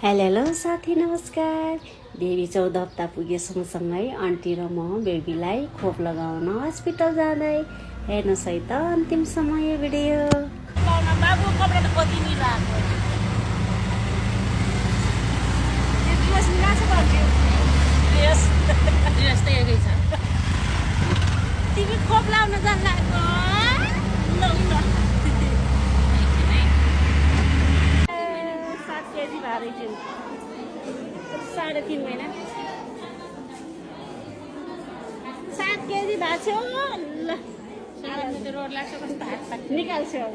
Hello साथी नमस्कार। Baby 14 हप्ता पुगे सँगसँगै आन्टी र म बेबीलाई खोप लगाउन हस्पिटल जाँदै हेर्नुहोस् है त अन्तिम समय भिडियो। बाबु कपडा त कति नि राख्यो ड्रेस मिलाएको छ ड्रेस त एकै छ तिमी खोप लाउन जान लाग्यो लौ न 7 केजी भारी छु 3.5 महिना 7 केजी भएको छ ल रोड लाग्छ कस्तो हात निकाल्छु अब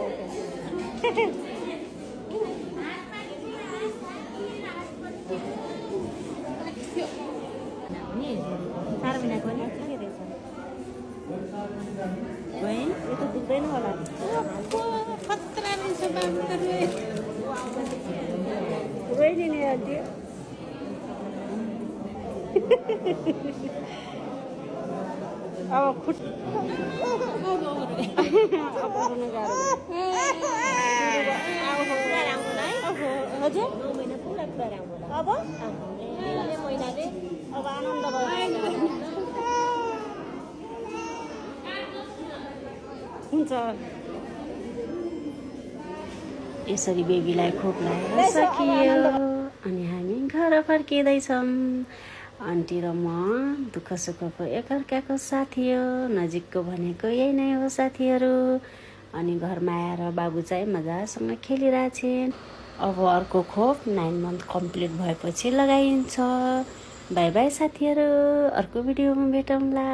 चार महिनाको नि के रहेछ बहिनी यो त पुग्दैन होला खतरा रहेछ बाबु त रोइदिने नि आन्टी अब फुट हजुर 9 महिना पुरा राम्रो अब महिनाले अब आनन्द भयो हुन्छ यसरी बेबीलाई खोप लगाएर सकियो अनि हामी घर फर्किँदैछौँ। आन्टी र म दुःख सुखको एकअर्काको साथी हो, नजिकको भनेको यही नै हो साथीहरू। अनि घरमा आएर बाबु चाहिँ मजासँग खेलिरहेछन्। अब अर्को खोप 9 मन्थ कम्प्लिट भएपछि लगाइन्छ। बाई बाई साथीहरू, अर्को भिडियोमा भेटौँला।